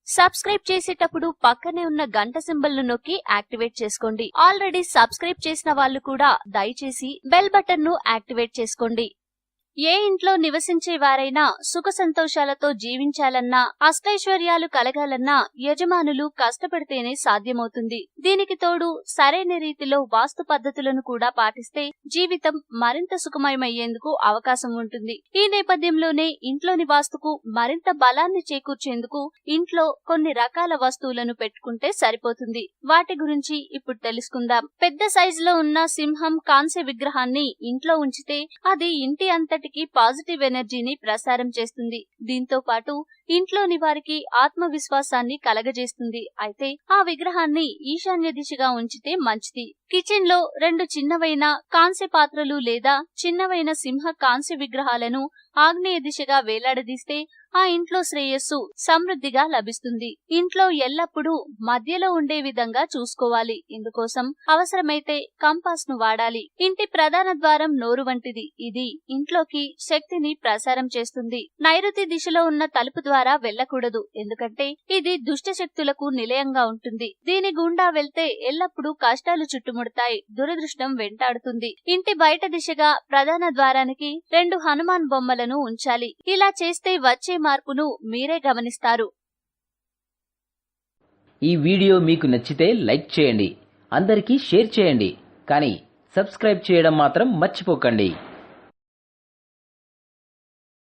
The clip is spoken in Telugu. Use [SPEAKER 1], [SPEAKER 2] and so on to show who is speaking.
[SPEAKER 1] సబ్స్క్రైబ్ చేసేటప్పుడు పక్కనే ఉన్న గంట సింబల్ ను నొక్కి యాక్టివేట్ చేసుకోండి. ఆల్రెడీ సబ్స్క్రైబ్ చేసిన వాళ్ళు కూడా దయచేసి బెల్ బటన్ ను యాక్టివేట్ చేసుకోండి. ఏ ఇంట్లో నివసించే వారైనా సుఖ సంతోషాలతో జీవించాలన్నా, అష్టైశ్వర్యాలు కలగాలన్నా యజమానులు కష్టపడితేనే సాధ్యమవుతుంది. దీనికి తోడు సరైన రీతిలో వాస్తు పద్ధతులను కూడా పాటిస్తే జీవితం మరింత సుఖమయమయ్యేందుకు అవకాశం ఉంటుంది. ఈ నేపథ్యంలోనే ఇంట్లోని వాస్తుకు మరింత బలాన్ని చేకూర్చేందుకు ఇంట్లో కొన్ని రకాల వస్తువులను పెట్టుకుంటే సరిపోతుంది. వాటి గురించి ఇప్పుడు తెలుసుకుందాం. పెద్ద సైజులో ఉన్న సింహం కాంస్య విగ్రహాన్ని ఇంట్లో ఉంచితే అది ఇంటి అంతటి పాజిటివ్ ఎనర్జీని ప్రసారం చేస్తుంది. దీంతో పాటు ఇంట్లోని వారికి ఆత్మవిశ్వాసాన్ని కలగజేస్తుంది. అయితే ఆ విగ్రహాన్ని ఈశాన్య దిశగా ఉంచితే మంచిది. కిచెన్ లో 2 చిన్నవైన కాంస్య పాత్రలు లేదా చిన్నవైన సింహ కాంస్య విగ్రహాలను ఆగ్నేయ దిశగా వేలాడదీస్తే ఆ ఇంట్లో శ్రేయస్సు సమృద్ధిగా లభిస్తుంది. ఇంట్లో ఎల్లప్పుడూ మధ్యలో ఉండే విధంగా చూసుకోవాలి. ఇందుకోసం అవసరమైతే కంపాస్ ను వాడాలి. ఇంటి ప్రధాన ద్వారం నోరు వంటిది. ఇది ఇంట్లోకి శక్తిని ప్రసారం చేస్తుంది. నైరుతి దిశలో ఉన్న తలుపు ద్వారా వెళ్లకూడదు, ఎందుకంటే ఇది దుష్ట శక్తులకు నిలయంగా ఉంటుంది. దీని గుండా వెళ్తే ఎల్లప్పుడూ కష్టాలు చుట్టుముడతాయి, దురదృష్టం వెంటాడుతుంది. ఇంటి బయట దిశగా ప్రధాన ద్వారానికి 2 హనుమాన్ బొమ్మలను ఉంచాలి. ఇలా చేస్తే వచ్చే మార్పును మీరే గమనిస్తారు.
[SPEAKER 2] ఈ వీడియో మీకు నచ్చితే లైక్ చేయండి, అందరికీ షేర్ చేయండి, కానీ సబ్స్క్రైబ్ చేయడం మాత్రం మర్చిపోకండి.